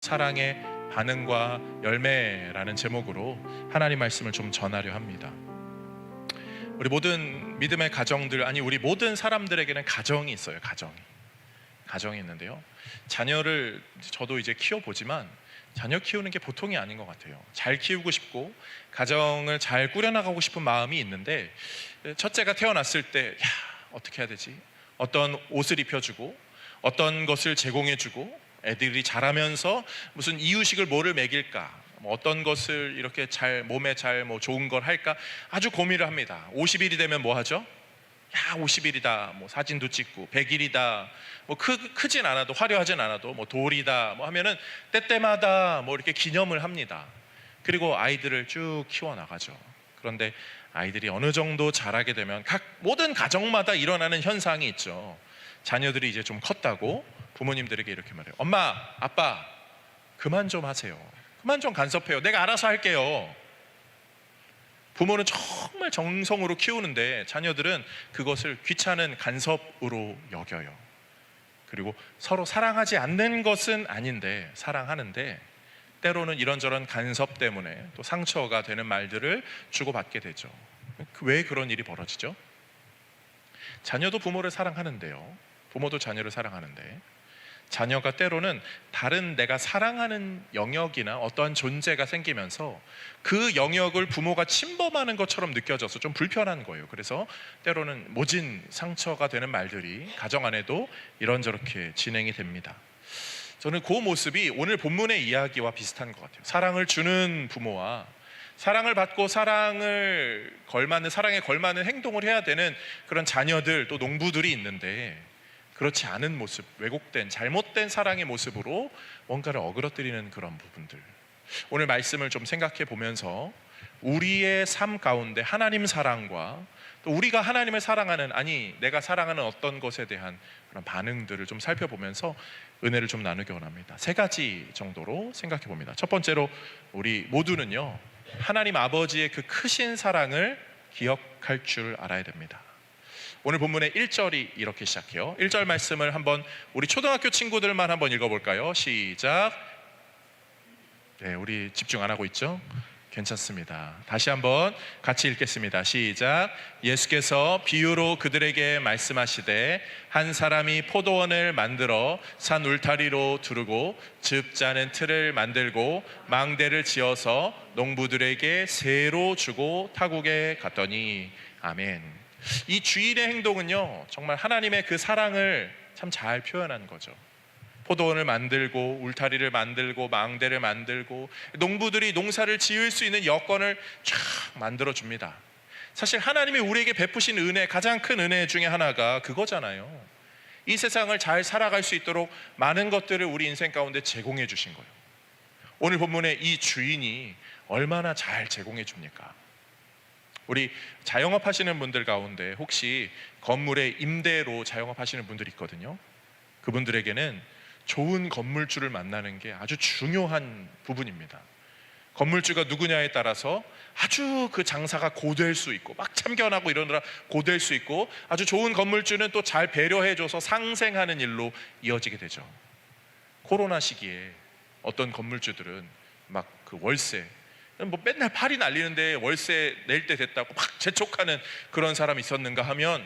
사랑의 반응과 열매라는 제목으로 하나님 말씀을 좀 전하려 합니다. 우리 모든 믿음의 가정들, 아니 우리 모든 사람들에게는 가정이 있어요. 가정이 있는데요, 자녀를 저도 이제 키워보지만 자녀 키우는 게 보통이 아닌 것 같아요. 잘 키우고 싶고 가정을 잘 꾸려나가고 싶은 마음이 있는데, 첫째가 태어났을 때 어떻게 해야 되지? 어떤 옷을 입혀주고 어떤 것을 제공해주고 애들이 자라면서 무슨 이유식을 뭐를 먹일까, 어떤 것을 이렇게 잘 몸에 잘 좋은 걸 할까 아주 고민을 합니다. 50일이 되면 뭐 하죠? 50일이다 사진도 찍고, 100일이다 크진 않아도, 화려하진 않아도 돌이다 하면은 때때마다 이렇게 기념을 합니다. 그리고 아이들을 쭉 키워나가죠. 그런데 아이들이 어느 정도 자라게 되면 모든 가정마다 일어나는 현상이 있죠. 자녀들이 이제 좀 컸다고 부모님들에게 이렇게 말해요. 엄마, 아빠, 그만 좀 하세요. 그만 좀 간섭해요. 내가 알아서 할게요. 부모는 정말 정성으로 키우는데 자녀들은 그것을 귀찮은 간섭으로 여겨요. 그리고 서로 사랑하지 않는 것은 아닌데 사랑하는데, 때로는 이런저런 간섭 때문에 또 상처가 되는 말들을 주고받게 되죠. 왜 그런 일이 벌어지죠? 자녀도 부모를 사랑하는데요, 부모도 자녀를 사랑하는데, 자녀가 때로는 다른 내가 사랑하는 영역이나 어떠한 존재가 생기면서 그 영역을 부모가 침범하는 것처럼 느껴져서 좀 불편한 거예요. 그래서 때로는 모진 상처가 되는 말들이 가정 안에도 이런저렇게 진행이 됩니다. 저는 그 모습이 오늘 본문의 이야기와 비슷한 것 같아요. 사랑을 주는 부모와 사랑을 받고 사랑에 걸맞는 행동을 해야 되는 그런 자녀들, 또 농부들이 있는데, 그렇지 않은 모습, 왜곡된 잘못된 사랑의 모습으로 뭔가를 어그러뜨리는 그런 부분들, 오늘 말씀을 좀 생각해 보면서 우리의 삶 가운데 하나님 사랑과 또 우리가 하나님을 사랑하는, 아니 내가 사랑하는 어떤 것에 대한 그런 반응들을 좀 살펴보면서 은혜를 좀 나누기 원합니다. 세 가지 정도로 생각해 봅니다. 첫 번째로, 우리 모두는요 하나님 아버지의 그 크신 사랑을 기억할 줄 알아야 됩니다. 오늘 본문의 1절이 이렇게 시작해요. 1절 말씀을 한번 우리 초등학교 친구들만 한번 읽어볼까요? 시작. 네, 우리 집중 안 하고 있죠? 괜찮습니다. 다시 한번 같이 읽겠습니다. 시작. 예수께서 비유로 그들에게 말씀하시되, 한 사람이 포도원을 만들어 산 울타리로 두르고 즙 짜는 틀을 만들고 망대를 지어서 농부들에게 세로 주고 타국에 갔더니. 아멘. 이 주인의 행동은요 정말 하나님의 그 사랑을 참 잘 표현한 거죠. 포도원을 만들고 울타리를 만들고 망대를 만들고 농부들이 농사를 지을 수 있는 여건을 쫙 만들어 줍니다. 사실 하나님이 우리에게 베푸신 은혜, 가장 큰 은혜 중에 하나가 그거잖아요. 이 세상을 잘 살아갈 수 있도록 많은 것들을 우리 인생 가운데 제공해 주신 거예요. 오늘 본문의 이 주인이 얼마나 잘 제공해 줍니까? 우리 자영업 하시는 분들 가운데 혹시 건물의 임대로 자영업 하시는 분들이 있거든요. 그분들에게는 좋은 건물주를 만나는 게 아주 중요한 부분입니다. 건물주가 누구냐에 따라서 아주 그 장사가 고될 수 있고, 막 참견하고 이러느라 고될 수 있고, 아주 좋은 건물주는 또 잘 배려해줘서 상생하는 일로 이어지게 되죠. 코로나 시기에 어떤 건물주들은 막 그 월세 맨날 팔이 날리는데 월세 낼 때 됐다고 막 재촉하는 그런 사람이 있었는가 하면,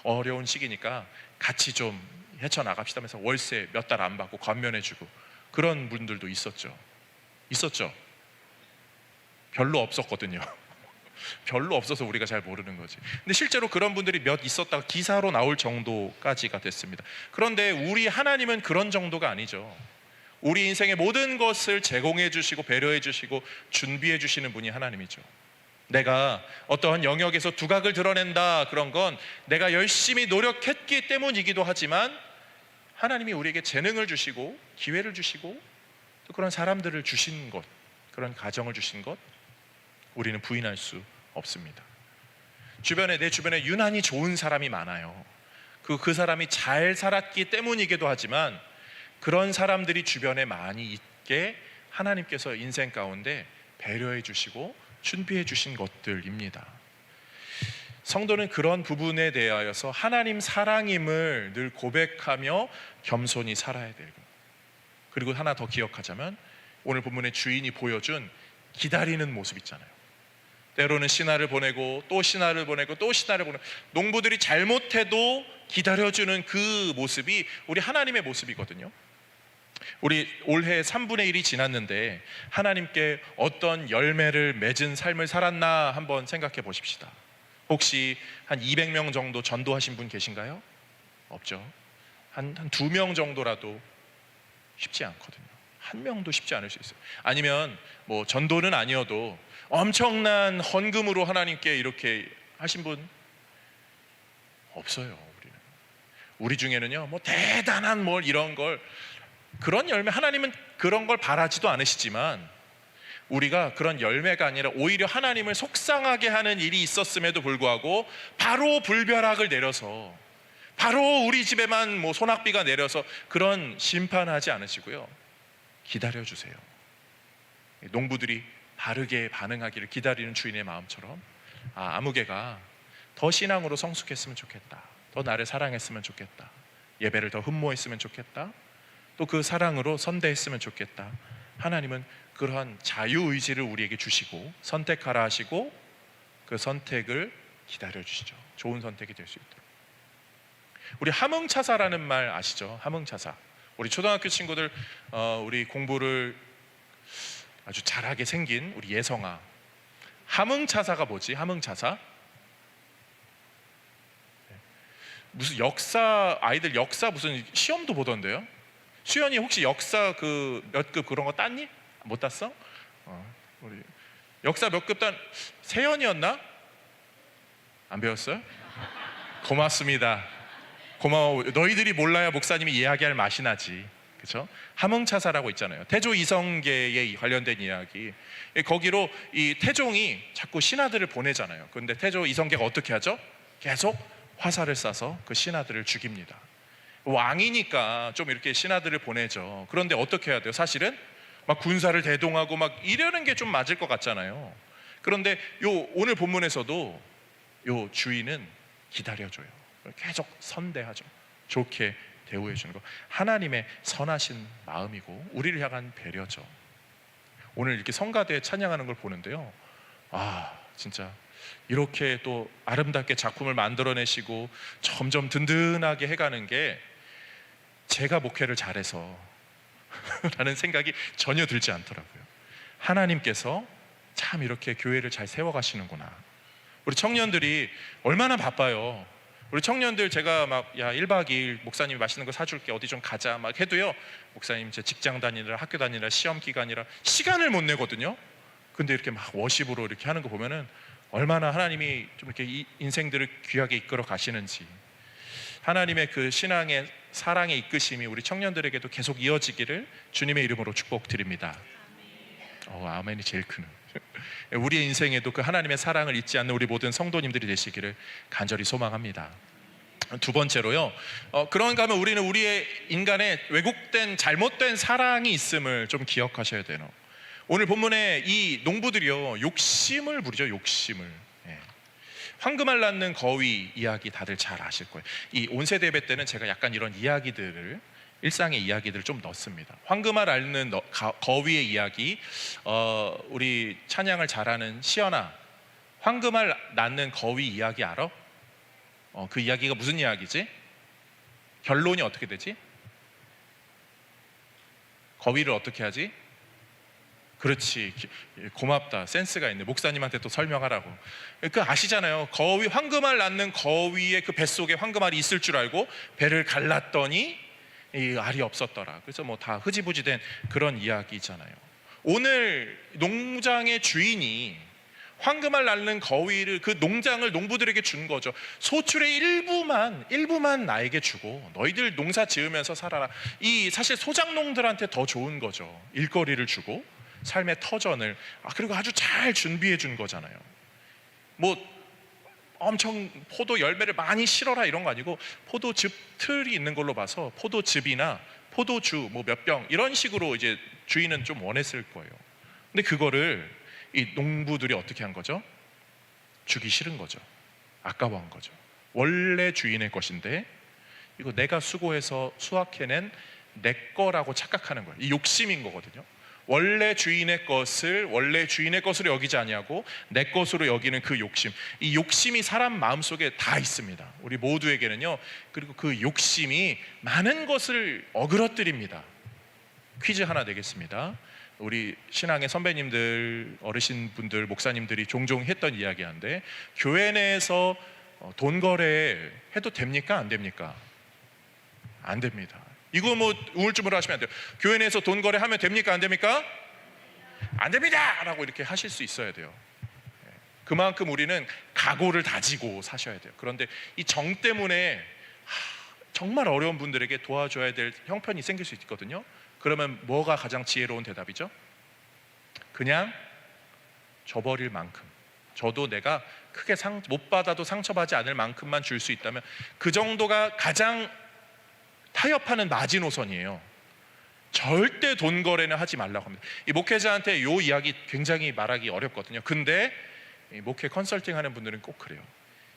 어려운 시기니까 같이 좀 헤쳐나갑시다 하면서 월세 몇 달 안 받고 감면해주고 그런 분들도 있었죠. 별로 없었거든요. 별로 없어서 우리가 잘 모르는 거지. 근데 실제로 그런 분들이 몇 있었다가 기사로 나올 정도까지가 됐습니다. 그런데 우리 하나님은 그런 정도가 아니죠. 우리 인생의 모든 것을 제공해 주시고 배려해 주시고 준비해 주시는 분이 하나님이죠. 내가 어떠한 영역에서 두각을 드러낸다, 그런 건 내가 열심히 노력했기 때문이기도 하지만, 하나님이 우리에게 재능을 주시고 기회를 주시고 또 그런 사람들을 주신 것, 그런 가정을 주신 것, 우리는 부인할 수 없습니다. 내 주변에 유난히 좋은 사람이 많아요. 그 사람이 잘 살았기 때문이기도 하지만, 그런 사람들이 주변에 많이 있게 하나님께서 인생 가운데 배려해 주시고 준비해 주신 것들입니다. 성도는 그런 부분에 대하여서 하나님 사랑임을 늘 고백하며 겸손히 살아야 되고, 그리고 하나 더 기억하자면 오늘 본문의 주인이 보여준 기다리는 모습 있잖아요. 때로는 신하를 보내고 또 신하를 보내고 또 신하를 보내고, 농부들이 잘못해도 기다려주는 그 모습이 우리 하나님의 모습이거든요. 우리 올해 3분의 1이 지났는데 하나님께 어떤 열매를 맺은 삶을 살았나 한번 생각해 보십시다. 혹시 한 200명 정도 전도하신 분 계신가요? 없죠. 한 2명 정도라도 쉽지 않거든요. 한 명도 쉽지 않을 수 있어요. 아니면 뭐 전도는 아니어도 엄청난 헌금으로 하나님께 이렇게 하신 분 없어요. 우리 중에는요, 뭐 대단한 뭘 이런 걸, 그런 열매, 하나님은 그런 걸 바라지도 않으시지만 우리가 그런 열매가 아니라 오히려 하나님을 속상하게 하는 일이 있었음에도 불구하고 바로 불벼락을 내려서, 바로 우리 집에만 뭐 소낙비가 내려서 그런 심판하지 않으시고요, 기다려주세요. 농부들이 바르게 반응하기를 기다리는 주인의 마음처럼, 아무개가 더 신앙으로 성숙했으면 좋겠다, 더 나를 사랑했으면 좋겠다, 예배를 더 흠모했으면 좋겠다, 또 그 사랑으로 선대했으면 좋겠다. 하나님은 그러한 자유의지를 우리에게 주시고 선택하라 하시고 그 선택을 기다려주시죠. 좋은 선택이 될 수 있도록. 우리 함흥차사라는 말 아시죠? 함흥차사. 우리 초등학교 친구들 우리 공부를 아주 잘하게 생긴 우리 예성아, 함흥차사가 뭐지? 함흥차사? 무슨 역사, 아이들 역사 무슨 시험도 보던데요? 수연이 혹시 역사 그 몇 급 그런 거 땄니? 못 땄어? 우리 역사 몇 급 딴 세연이었나? 안 배웠어요? 고맙습니다. 고마워. 너희들이 몰라야 목사님이 이야기할 맛이 나지. 그렇죠? 함흥차사라고 있잖아요. 태조 이성계에 관련된 이야기. 거기로 이 태종이 자꾸 신하들을 보내잖아요. 그런데 태조 이성계가 어떻게 하죠? 계속 화살을 쏴서 그 신하들을 죽입니다. 왕이니까 좀 이렇게 신하들을 보내죠. 그런데 어떻게 해야 돼요? 사실은 막 군사를 대동하고 막 이러는 게 좀 맞을 것 같잖아요. 그런데 오늘 본문에서도 요 주인은 기다려줘요. 계속 선대하죠. 좋게 대우해 주는 거, 하나님의 선하신 마음이고 우리를 향한 배려죠. 오늘 이렇게 성가대 찬양하는 걸 보는데요, 진짜 이렇게 또 아름답게 작품을 만들어내시고 점점 든든하게 해가는 게 제가 목회를 잘해서 라는 생각이 전혀 들지 않더라고요. 하나님께서 참 이렇게 교회를 잘 세워가시는구나. 우리 청년들이 얼마나 바빠요. 우리 청년들 제가 막 1박 2일 목사님이 맛있는 거 사줄게, 어디 좀 가자 막 해도요, 목사님 제 직장 다니느라 학교 다니느라 시험 기간이라 시간을 못 내거든요. 근데 이렇게 막 워십으로 이렇게 하는 거 보면은 얼마나 하나님이 좀 이렇게 인생들을 귀하게 이끌어 가시는지, 하나님의 그 신앙의 사랑의 이끄심이 우리 청년들에게도 계속 이어지기를 주님의 이름으로 축복드립니다. 아멘이 제일 크는. 우리의 인생에도 그 하나님의 사랑을 잊지 않는 우리 모든 성도님들이 되시기를 간절히 소망합니다. 두 번째로요, 그런가 하면 우리는 우리의 인간의 왜곡된 잘못된 사랑이 있음을 좀 기억하셔야 돼요. 오늘 본문에 이 농부들이요, 욕심을 부리죠. 욕심을. 황금알 낳는 거위 이야기 다들 잘 아실 거예요. 이 온세대 예배 때는 제가 약간 이런 이야기들을, 일상의 이야기들을 좀 넣습니다. 황금알 앓는 거위의 이야기, 우리 찬양을 잘하는 시연아, 황금알 낳는 거위 이야기 알아? 그 이야기가 무슨 이야기지? 결론이 어떻게 되지? 거위를 어떻게 하지? 그렇지, 고맙다, 센스가 있네. 목사님한테 또 설명하라고. 그 아시잖아요. 거위, 황금알 낳는 거위의 그 뱃속에 황금알이 있을 줄 알고 배를 갈랐더니 이 알이 없었더라. 그래서 뭐 다 흐지부지된 그런 이야기잖아요. 오늘 농장의 주인이 황금알 낳는 거위를, 그 농장을 농부들에게 준 거죠. 소출의 일부만 나에게 주고 너희들 농사 지으면서 살아라. 이 사실 소작농들한테 더 좋은 거죠. 일거리를 주고 삶의 터전을, 그리고 아주 잘 준비해 준 거잖아요. 뭐 엄청 포도 열매를 많이 실어라 이런 거 아니고, 포도즙 틀이 있는 걸로 봐서 포도즙이나 포도주 뭐 몇 병 이런 식으로 이제 주인은 좀 원했을 거예요. 근데 그거를 이 농부들이 어떻게 한 거죠? 주기 싫은 거죠. 아까워한 거죠. 원래 주인의 것인데 이거 내가 수고해서 수확해낸 내 거라고 착각하는 거예요. 이 욕심인 거거든요. 원래 주인의 것을 원래 주인의 것으로 여기지 아니하고 내 것으로 여기는 그 욕심, 이 욕심이 사람 마음속에 다 있습니다. 우리 모두에게는요. 그리고 그 욕심이 많은 것을 어그러뜨립니다. 퀴즈 하나 내겠습니다. 우리 신앙의 선배님들, 어르신분들, 목사님들이 종종 했던 이야기인데, 교회 내에서 돈 거래 해도 됩니까? 안 됩니까? 안 됩니다. 이거 뭐 우물쭈물 하시면 안 돼요. 교회 내에서 돈 거래하면 됩니까? 안 됩니까? 안 됩니다! 라고 이렇게 하실 수 있어야 돼요. 그만큼 우리는 각오를 다지고 사셔야 돼요. 그런데 이 정 때문에 정말 어려운 분들에게 도와줘야 될 형편이 생길 수 있거든요. 그러면 뭐가 가장 지혜로운 대답이죠? 그냥 줘버릴 만큼, 저도 내가 크게 못 받아도 상처받지 않을 만큼만 줄 수 있다면 그 정도가 가장 타협하는 마지노선이에요. 절대 돈 거래는 하지 말라고 합니다. 이 목회자한테 이 이야기 굉장히 말하기 어렵거든요. 근데 이 목회 컨설팅 하는 분들은 꼭 그래요.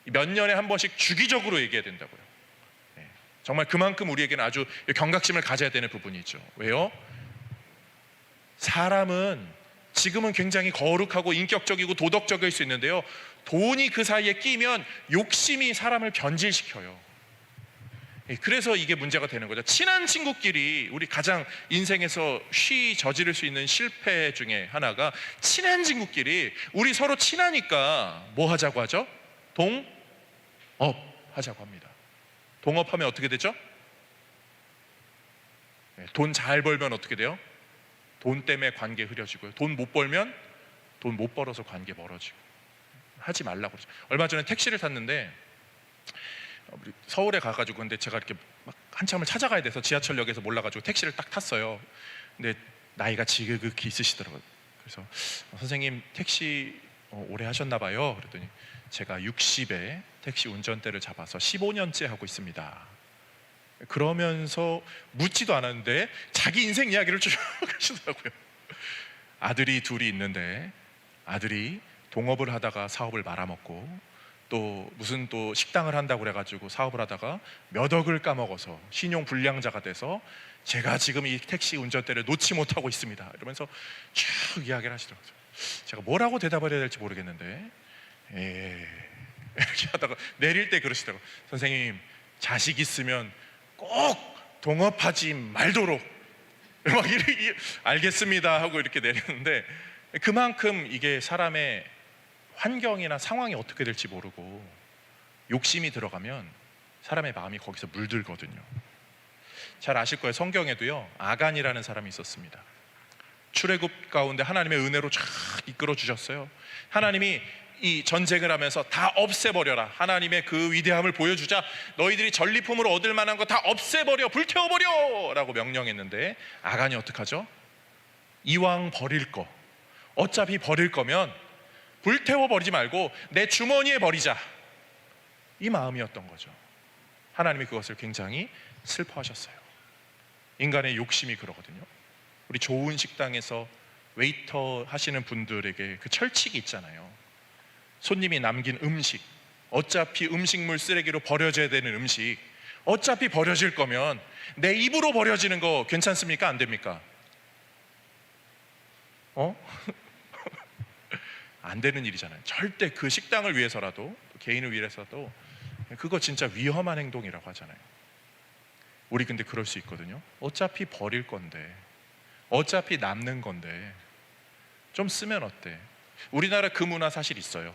몇 년에 한 번씩 주기적으로 얘기해야 된다고요. 정말 그만큼 우리에게는 아주 경각심을 가져야 되는 부분이죠. 왜요? 사람은 지금은 굉장히 거룩하고 인격적이고 도덕적일 수 있는데요, 돈이 그 사이에 끼면 욕심이 사람을 변질시켜요. 그래서 이게 문제가 되는 거죠. 친한 친구끼리, 우리 가장 인생에서 쉬 저지를 수 있는 실패 중에 하나가, 친한 친구끼리 우리 서로 친하니까 뭐 하자고 하죠? 동업 하자고 합니다. 동업하면 어떻게 되죠? 돈 잘 벌면 어떻게 돼요? 돈 때문에 관계 흐려지고요. 돈 못 벌면 돈 못 벌어서 관계 멀어지고. 하지 말라고 그러죠. 얼마 전에 택시를 탔는데 서울에 가가지고, 근데 제가 이렇게 막 한참을 찾아가야 돼서 지하철역에서 몰라가지고 택시를 딱 탔어요. 근데 나이가 지극히 있으시더라고요. 그래서 선생님 택시 오래 하셨나 봐요. 그랬더니 제가 60에 택시 운전대를 잡아서 15년째 하고 있습니다. 그러면서 묻지도 않았는데 자기 인생 이야기를 쭉 하시더라고요. 아들이 둘이 있는데 아들이 동업을 하다가 사업을 말아먹고, 또 무슨 또 식당을 한다고 그래가지고 사업을 하다가 몇 억을 까먹어서 신용 불량자가 돼서 제가 지금 이 택시 운전대를 놓지 못하고 있습니다. 이러면서 쭉 이야기를 하시더라고요. 제가 뭐라고 대답을 해야 될지 모르겠는데, 이렇게 하다가 내릴 때 그러시더라고요. 선생님, 자식 있으면 꼭 동업하지 말도록. 막 이렇게 알겠습니다 하고 이렇게 내렸는데, 그만큼 이게 사람의 환경이나 상황이 어떻게 될지 모르고 욕심이 들어가면 사람의 마음이 거기서 물들거든요. 잘 아실 거예요. 성경에도요, 아간이라는 사람이 있었습니다. 출애굽 가운데 하나님의 은혜로 쫙 이끌어 주셨어요. 하나님이 이 전쟁을 하면서 다 없애버려라, 하나님의 그 위대함을 보여주자, 너희들이 전리품으로 얻을 만한 거 다 없애버려, 불태워버려 라고 명령했는데, 아간이 어떡하죠? 이왕 버릴 거, 어차피 버릴 거면 불태워버리지 말고 내 주머니에 버리자, 이 마음이었던 거죠. 하나님이 그것을 굉장히 슬퍼하셨어요. 인간의 욕심이 그러거든요. 우리 좋은 식당에서 웨이터 하시는 분들에게 그 철칙이 있잖아요. 손님이 남긴 음식, 어차피 음식물 쓰레기로 버려져야 되는 음식, 어차피 버려질 거면 내 입으로 버려지는 거 괜찮습니까? 안 됩니까? 안 되는 일이잖아요. 절대 그 식당을 위해서라도, 개인을 위해서라도 그거 진짜 위험한 행동이라고 하잖아요. 우리 근데 그럴 수 있거든요. 어차피 버릴 건데, 어차피 남는 건데 좀 쓰면 어때? 우리나라 그 문화 사실 있어요.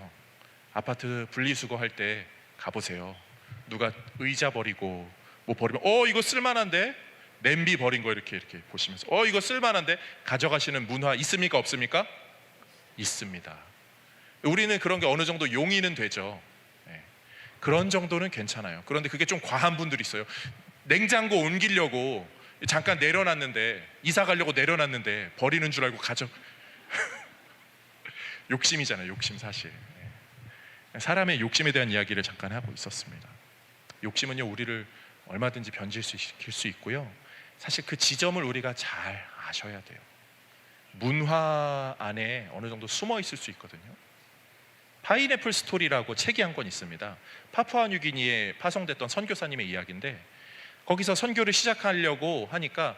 아파트 분리수거 할 때 가보세요. 누가 의자 버리고 뭐 버리면 이거 쓸만한데, 냄비 버린 거 이렇게 보시면서 이거 쓸만한데 가져가시는 문화 있습니까? 없습니까? 있습니다. 우리는 그런 게 어느 정도 용인은 되죠. 그런 정도는 괜찮아요. 그런데 그게 좀 과한 분들이 있어요. 냉장고 옮기려고 잠깐 내려놨는데, 이사 가려고 내려놨는데 버리는 줄 알고 욕심이잖아요. 욕심. 사실 사람의 욕심에 대한 이야기를 잠깐 하고 있었습니다. 욕심은요, 우리를 얼마든지 변질시킬 수 있고요, 사실 그 지점을 우리가 잘 아셔야 돼요. 문화 안에 어느 정도 숨어 있을 수 있거든요. 파인애플 스토리라고 책이 한 권 있습니다. 파푸아뉴기니에 파송됐던 선교사님의 이야기인데, 거기서 선교를 시작하려고 하니까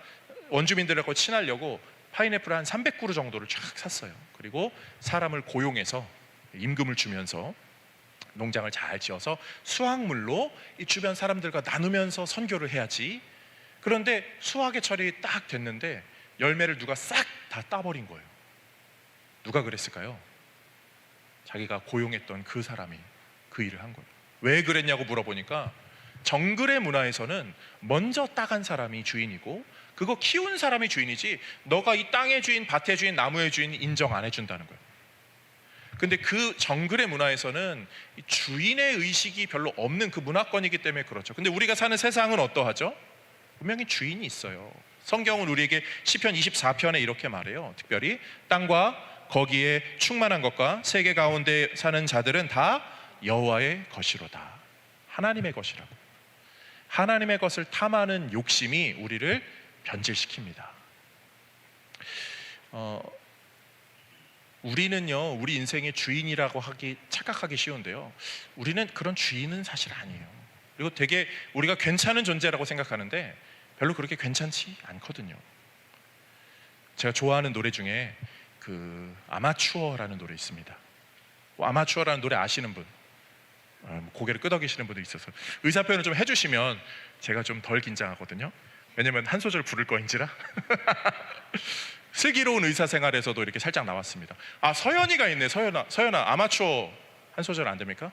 원주민들하고 친하려고 파인애플 한 300그루 정도를 쫙 샀어요. 그리고 사람을 고용해서 임금을 주면서 농장을 잘 지어서 수확물로 이 주변 사람들과 나누면서 선교를 해야지. 그런데 수확의 철이 딱 됐는데 열매를 누가 싹 다 따버린 거예요. 누가 그랬을까요? 자기가 고용했던 그 사람이 그 일을 한 거예요. 왜 그랬냐고 물어보니까 정글의 문화에서는 먼저 따간 사람이 주인이고 그거 키운 사람이 주인이지, 너가 이 땅의 주인, 밭의 주인, 나무의 주인 인정 안 해준다는 거예요. 근데 그 정글의 문화에서는 주인의 의식이 별로 없는 그 문화권이기 때문에 그렇죠. 근데 우리가 사는 세상은 어떠하죠? 분명히 주인이 있어요. 성경은 우리에게 시편 24편에 이렇게 말해요. 특별히 땅과 거기에 충만한 것과 세계 가운데 사는 자들은 다 여호와의 것이로다. 하나님의 것이라고. 하나님의 것을 탐하는 욕심이 우리를 변질시킵니다. 우리는요, 우리 인생의 주인이라고 착각하기 쉬운데요, 우리는 그런 주인은 사실 아니에요. 그리고 되게 우리가 괜찮은 존재라고 생각하는데 별로 그렇게 괜찮지 않거든요. 제가 좋아하는 노래 중에 그 아마추어라는 노래 있습니다. 아마추어라는 노래 아시는 분? 고개를 끄덕이시는 분도 있어서 의사 표현을 좀 해주시면 제가 좀 덜 긴장하거든요. 왜냐면 한 소절 부를 거인지라. 슬기로운 의사생활에서도 이렇게 살짝 나왔습니다. 아, 서연이가 있네. 서연아 아마추어 한 소절 안 됩니까?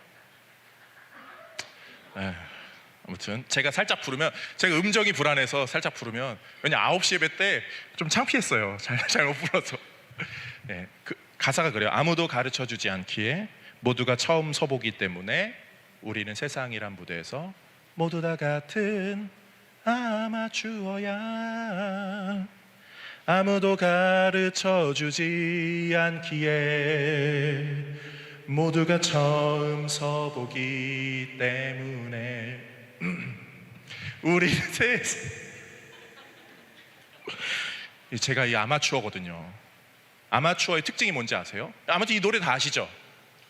아무튼 제가 살짝 부르면, 제가 음정이 불안해서 살짝 부르면, 왜냐 9시 예배 때 좀 창피했어요. 잘못 불러서. 네, 그 가사가 그래요. 아무도 가르쳐주지 않기에 모두가 처음 서보기 때문에 우리는 세상이란 무대에서 모두 다 같은 아마추어야. 아무도 가르쳐주지 않기에 모두가 처음 서보기 때문에 우리는 제가 이 아마추어거든요. 아마추어의 특징이 뭔지 아세요? 아무튼 이 노래 다 아시죠?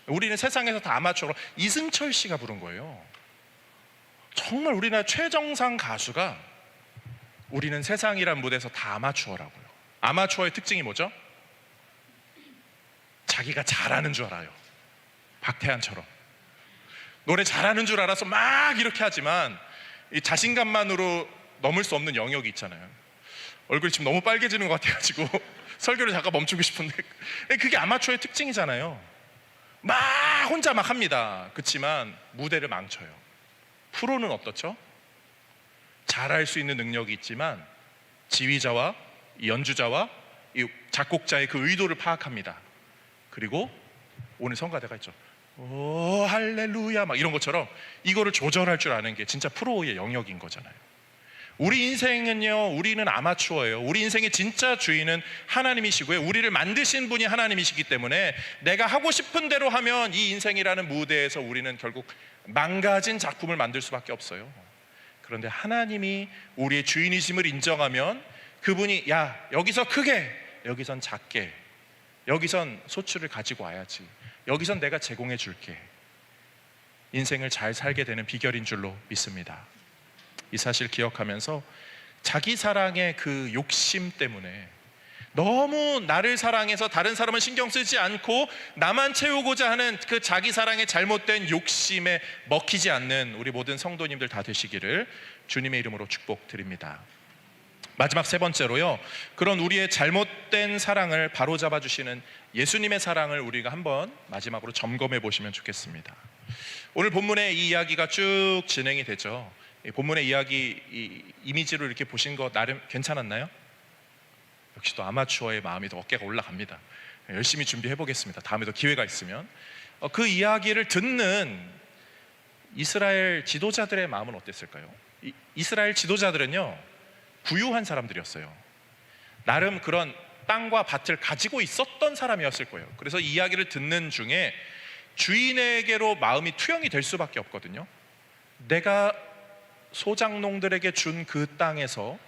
우리는 세상에서 다 아마추어로. 이승철 씨가 부른 거예요. 정말 우리나라 최정상 가수가 우리는 세상이란 무대에서 다 아마추어라고요. 아마추어의 특징이 뭐죠? 자기가 잘하는 줄 알아요. 박태환처럼 노래 잘하는 줄 알아서 막 이렇게 하지만 이 자신감만으로 넘을 수 없는 영역이 있잖아요. 얼굴이 지금 너무 빨개지는 것 같아가지고 설교를 잠깐 멈추고 싶은데 그게 아마추어의 특징이잖아요. 막 혼자 막 합니다. 그렇지만 무대를 망쳐요. 프로는 어떻죠? 잘할 수 있는 능력이 있지만 지휘자와 이 연주자와 이 작곡자의 그 의도를 파악합니다. 그리고 오늘 성가대가 있죠. 오 할렐루야 막 이런 것처럼 이거를 조절할 줄 아는 게 진짜 프로의 영역인 거잖아요. 우리 인생은요, 우리는 아마추어예요. 우리 인생의 진짜 주인은 하나님이시고요, 우리를 만드신 분이 하나님이시기 때문에 내가 하고 싶은 대로 하면 이 인생이라는 무대에서 우리는 결국 망가진 작품을 만들 수밖에 없어요. 그런데 하나님이 우리의 주인이심을 인정하면 그분이 야 여기서 크게, 여기선 작게, 여기선 소출을 가지고 와야지, 여기선 내가 제공해 줄게, 인생을 잘 살게 되는 비결인 줄로 믿습니다. 이 사실 기억하면서 자기 사랑의 그 욕심 때문에 너무 나를 사랑해서 다른 사람은 신경 쓰지 않고 나만 채우고자 하는 그 자기 사랑의 잘못된 욕심에 먹히지 않는 우리 모든 성도님들 다 되시기를 주님의 이름으로 축복드립니다. 마지막 세 번째로요, 그런 우리의 잘못된 사랑을 바로잡아 주시는 예수님의 사랑을 우리가 한번 마지막으로 점검해 보시면 좋겠습니다. 오늘 본문의 이 이야기가 쭉 진행이 되죠. 본문의 이야기 이미지로 이렇게 보신 거 나름 괜찮았나요? 역시 또 아마추어의 마음이 더 어깨가 올라갑니다. 열심히 준비해 보겠습니다. 다음에도 기회가 있으면. 그 이야기를 듣는 이스라엘 지도자들의 마음은 어땠을까요? 이스라엘 지도자들은요, 부유한 사람들이었어요. 나름 그런 땅과 밭을 가지고 있었던 사람이었을 거예요. 그래서 이 이야기를 듣는 중에 주인에게로 마음이 투영이 될 수밖에 없거든요. 내가 소작농들에게 준 그 땅에서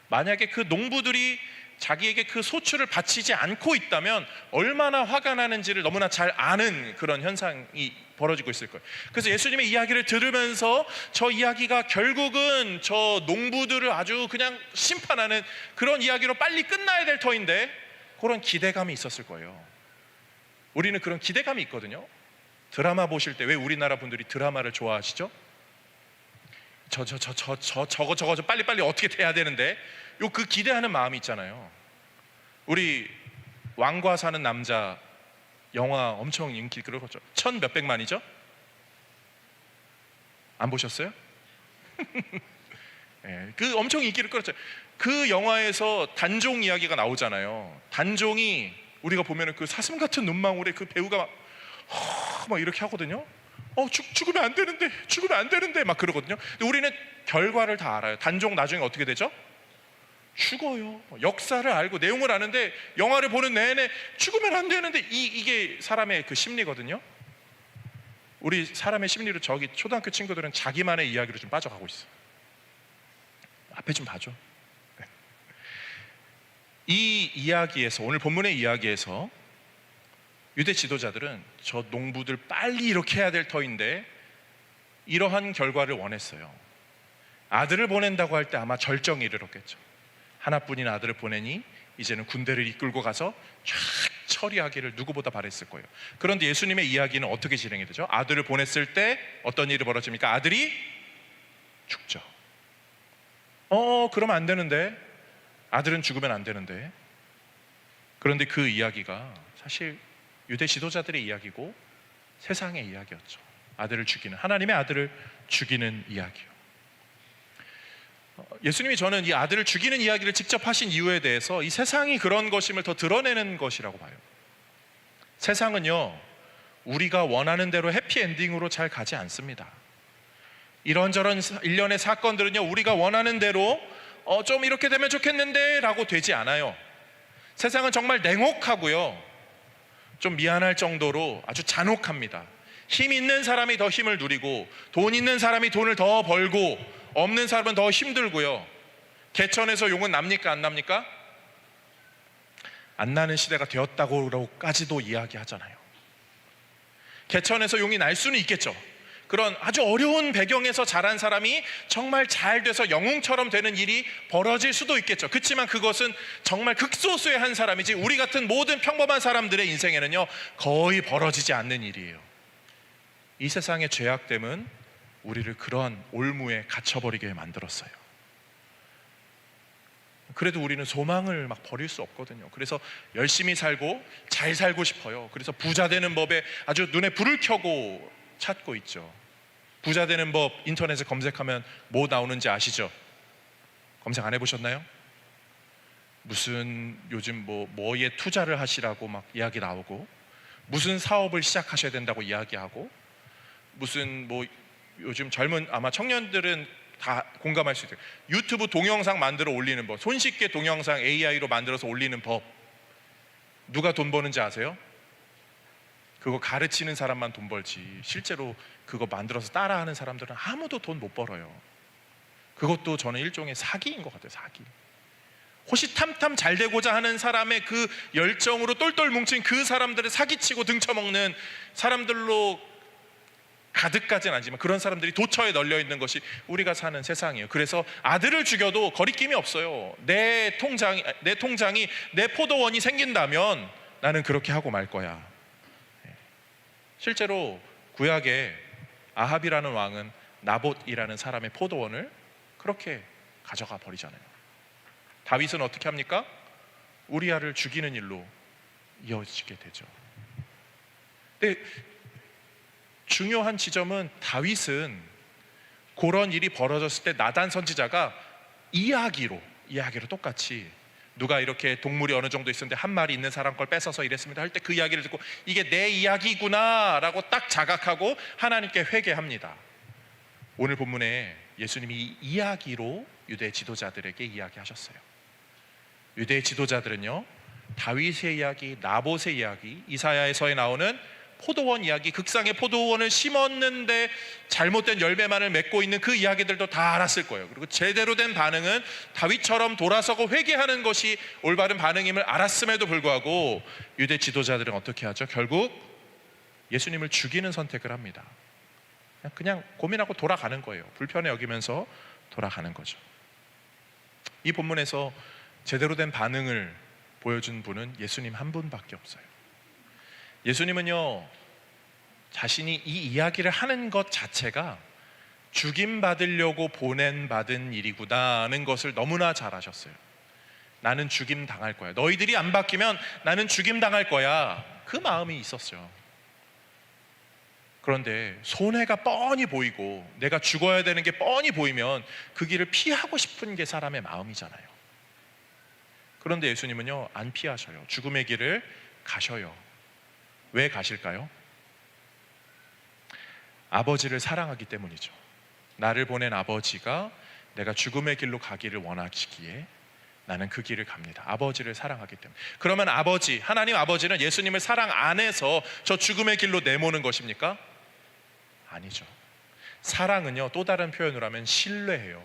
만약에 그 농부들이 자기에게 그 소출을 바치지 않고 있다면 얼마나 화가 나는지를 너무나 잘 아는 그런 현상이 벌어지고 있을 거예요. 그래서 예수님의 이야기를 들으면서 저 이야기가 결국은 저 농부들을 아주 그냥 심판하는 그런 이야기로 빨리 끝나야 될 터인데 그런 기대감이 있었을 거예요. 우리는 그런 기대감이 있거든요. 드라마 보실 때 왜 우리나라 분들이 드라마를 좋아하시죠? 저거 빨리빨리 어떻게 돼야 되는데 요 그 기대하는 마음이 있잖아요. 우리 왕과 사는 남자 영화 엄청 인기 끌었죠. 1,000 몇백만이죠? 안 보셨어요? 네, 그 엄청 인기를 끌었죠. 그 영화에서 단종 이야기가 나오잖아요. 단종이 우리가 보면은 그 사슴 같은 눈망울에 그 배우가 막 이렇게 하거든요. 죽으면 안 되는데, 죽으면 안 되는데 막 그러거든요. 근데 우리는 결과를 다 알아요. 단종 나중에 어떻게 되죠? 죽어요. 역사를 알고 내용을 아는데 영화를 보는 내내 죽으면 안 되는데 이게 사람의 그 심리거든요. 우리 사람의 심리로 저기 초등학교 친구들은 자기만의 이야기로 좀 빠져가고 있어요. 앞에 좀 봐줘. 네. 이 이야기에서, 오늘 본문의 이야기에서 유대 지도자들은 저 농부들 빨리 이렇게 해야 될 터인데 이러한 결과를 원했어요. 아들을 보낸다고 할 때 아마 절정에 이르렀겠죠. 하나뿐인 아들을 보내니 이제는 군대를 이끌고 가서 쫙 처리하기를 누구보다 바랬을 거예요. 그런데 예수님의 이야기는 어떻게 진행이 되죠? 아들을 보냈을 때 어떤 일이 벌어집니까? 아들이 죽죠. 그러면 안 되는데, 아들은 죽으면 안 되는데. 그런데 그 이야기가 사실 유대 지도자들의 이야기고 세상의 이야기였죠. 아들을 죽이는, 하나님의 아들을 죽이는 이야기요. 예수님이 저는 이 아들을 죽이는 이야기를 직접 하신 이유에 대해서 이 세상이 그런 것임을 더 드러내는 것이라고 봐요. 세상은요, 우리가 원하는 대로 해피엔딩으로 잘 가지 않습니다. 이런저런 일련의 사건들은요, 우리가 원하는 대로 좀 이렇게 되면 좋겠는데 라고 되지 않아요. 세상은 정말 냉혹하고요, 좀 미안할 정도로 아주 잔혹합니다. 힘 있는 사람이 더 힘을 누리고 돈 있는 사람이 돈을 더 벌고 없는 사람은 더 힘들고요. 개천에서 용은 납니까 안 납니까? 안 나는 시대가 되었다고까지도 이야기하잖아요. 개천에서 용이 날 수는 있겠죠. 그런 아주 어려운 배경에서 자란 사람이 정말 잘 돼서 영웅처럼 되는 일이 벌어질 수도 있겠죠. 그렇지만 그것은 정말 극소수의 한 사람이지 우리 같은 모든 평범한 사람들의 인생에는요 거의 벌어지지 않는 일이에요. 이 세상의 죄악됨은 우리를 그러한 올무에 갇혀버리게 만들었어요. 그래도 우리는 소망을 막 버릴 수 없거든요. 그래서 열심히 살고 잘 살고 싶어요. 그래서 부자 되는 법에 아주 눈에 불을 켜고 찾고 있죠. 부자 되는 법 인터넷에 검색하면 뭐 나오는지 아시죠? 검색 안 해보셨나요? 무슨 요즘 뭐에 투자를 하시라고 막 이야기 나오고, 무슨 사업을 시작하셔야 된다고 이야기하고, 무슨 요즘 젊은 아마 청년들은 다 공감할 수 있어요. 유튜브 동영상 만들어 올리는 법, 손쉽게 동영상 AI로 만들어서 올리는 법. 누가 돈 버는지 아세요? 그거 가르치는 사람만 돈 벌지 실제로 그거 만들어서 따라하는 사람들은 아무도 돈 못 벌어요. 그것도 저는 일종의 사기인 것 같아요. 사기. 호시탐탐 잘 되고자 하는 사람의 그 열정으로 똘똘 뭉친 그 사람들을 사기치고 등쳐먹는 사람들로 가득까지는 아니지만 그런 사람들이 도처에 널려 있는 것이 우리가 사는 세상이에요. 그래서 아들을 죽여도 거리낌이 없어요. 내 통장이 내 포도원이 생긴다면 나는 그렇게 하고 말 거야. 실제로 구약에 아합이라는 왕은 나봇이라는 사람의 포도원을 그렇게 가져가 버리잖아요. 다윗은 어떻게 합니까? 우리아를 죽이는 일로 이어지게 되죠. 근데 중요한 지점은 다윗은 그런 일이 벌어졌을 때 나단 선지자가 이야기로 똑같이 누가 이렇게 동물이 어느 정도 있었는데 한 마리 있는 사람 걸 뺏어서 이랬습니다 할 때 그 이야기를 듣고 이게 내 이야기구나 라고 딱 자각하고 하나님께 회개합니다. 오늘 본문에 예수님이 이 이야기로 유대 지도자들에게 이야기하셨어요. 유대 지도자들은요 다윗의 이야기, 나봇의 이야기, 이사야에서에 나오는 포도원 이야기, 극상의 포도원을 심었는데 잘못된 열매만을 맺고 있는 그 이야기들도 다 알았을 거예요. 그리고 제대로 된 반응은 다윗처럼 돌아서고 회개하는 것이 올바른 반응임을 알았음에도 불구하고 유대 지도자들은 어떻게 하죠? 결국 예수님을 죽이는 선택을 합니다. 그냥 고민하고 돌아가는 거예요. 불편해 여기면서 돌아가는 거죠. 이 본문에서 제대로 된 반응을 보여준 분은 예수님 한 분밖에 없어요. 예수님은요, 자신이 이 이야기를 하는 것 자체가 죽임받으려고 보낸받은 일이구나 하는 것을 너무나 잘 아셨어요. 나는 죽임 당할 거야. 너희들이 안 바뀌면 나는 죽임 당할 거야. 그 마음이 있었어요. 그런데 손해가 뻔히 보이고 내가 죽어야 되는 게 뻔히 보이면 그 길을 피하고 싶은 게 사람의 마음이잖아요. 그런데 예수님은요, 안 피하셔요. 죽음의 길을 가셔요. 왜 가실까요? 아버지를 사랑하기 때문이죠. 나를 보낸 아버지가 내가 죽음의 길로 가기를 원하시기에 나는 그 길을 갑니다. 아버지를 사랑하기 때문에. 그러면 아버지, 하나님 아버지는 예수님을 사랑 안 해서 저 죽음의 길로 내모는 것입니까? 아니죠. 사랑은요, 또 다른 표현으로 하면 신뢰해요.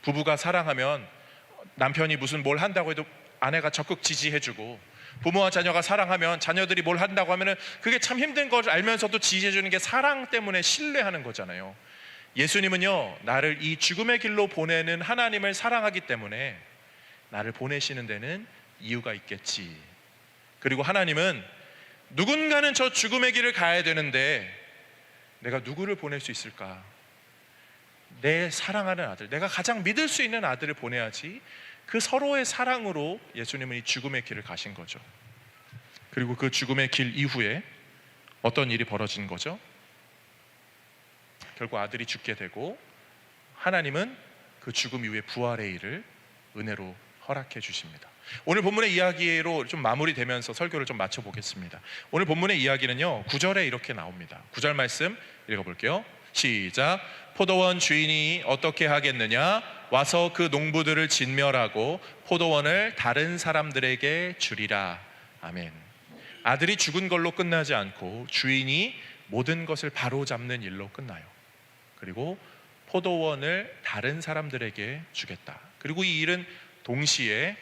부부가 사랑하면 남편이 무슨 뭘 한다고 해도 아내가 적극 지지해주고, 부모와 자녀가 사랑하면 자녀들이 뭘 한다고 하면은 그게 참 힘든 걸 알면서도 지지해주는 게 사랑 때문에 신뢰하는 거잖아요. 예수님은요, 나를 이 죽음의 길로 보내는 하나님을 사랑하기 때문에 나를 보내시는 데는 이유가 있겠지. 그리고 하나님은 누군가는 저 죽음의 길을 가야 되는데 내가 누구를 보낼 수 있을까? 내 사랑하는 아들, 내가 가장 믿을 수 있는 아들을 보내야지. 그 서로의 사랑으로 예수님은 이 죽음의 길을 가신 거죠. 그리고 그 죽음의 길 이후에 어떤 일이 벌어진 거죠? 결국 아들이 죽게 되고 하나님은 그 죽음 이후에 부활의 일을 은혜로 허락해 주십니다. 오늘 본문의 이야기로 좀 마무리되면서 설교를 좀 마쳐보겠습니다. 오늘 본문의 이야기는요, 9절에 이렇게 나옵니다. 9절 말씀 읽어볼게요. 시작. 포도원 주인이 어떻게 하겠느냐? 와서 그 농부들을 진멸하고 포도원을 다른 사람들에게 주리라. 아멘. 아들이 죽은 걸로 끝나지 않고 주인이 모든 것을 바로잡는 일로 끝나요. 그리고 포도원을 다른 사람들에게 주겠다. 그리고 이 일은 동시에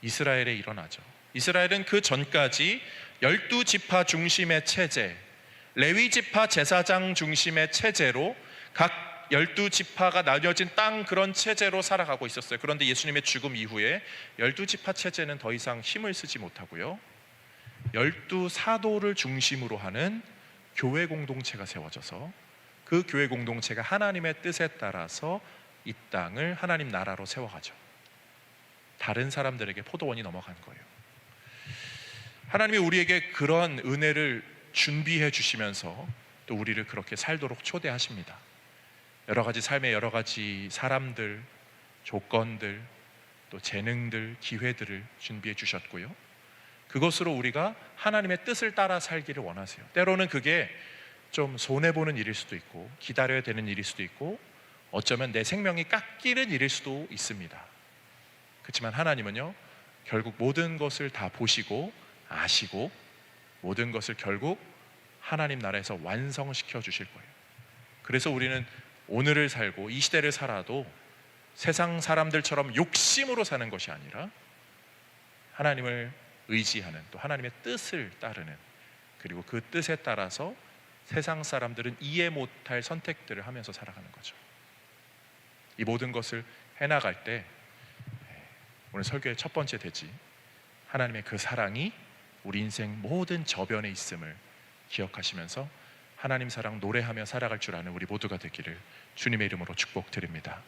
이스라엘에 일어나죠. 이스라엘은 그 전까지 12지파 중심의 체제, 레위지파 제사장 중심의 체제로 각 12지파가 나뉘어진 땅, 그런 체제로 살아가고 있었어요. 그런데 예수님의 죽음 이후에 12지파 체제는 더 이상 힘을 쓰지 못하고요, 12사도를 중심으로 하는 교회 공동체가 세워져서 그 교회 공동체가 하나님의 뜻에 따라서 이 땅을 하나님 나라로 세워가죠. 다른 사람들에게 포도원이 넘어간 거예요. 하나님이 우리에게 그런 은혜를 준비해 주시면서 또 우리를 그렇게 살도록 초대하십니다. 여러 가지 삶의 여러 가지 사람들, 조건들, 또 재능들, 기회들을 준비해 주셨고요, 그것으로 우리가 하나님의 뜻을 따라 살기를 원하세요. 때로는 그게 좀 손해보는 일일 수도 있고 기다려야 되는 일일 수도 있고 어쩌면 내 생명이 깎이는 일일 수도 있습니다. 그렇지만 하나님은요, 결국 모든 것을 다 보시고 아시고 모든 것을 결국 하나님 나라에서 완성시켜 주실 거예요. 그래서 우리는 오늘을 살고 이 시대를 살아도 세상 사람들처럼 욕심으로 사는 것이 아니라 하나님을 의지하는, 또 하나님의 뜻을 따르는, 그리고 그 뜻에 따라서 세상 사람들은 이해 못할 선택들을 하면서 살아가는 거죠. 이 모든 것을 해나갈 때 오늘 설교의 첫 번째 대지, 하나님의 그 사랑이 우리 인생 모든 저변에 있음을 기억하시면서 하나님 사랑 노래하며 살아갈 줄 아는 우리 모두가 되기를 주님의 이름으로 축복드립니다.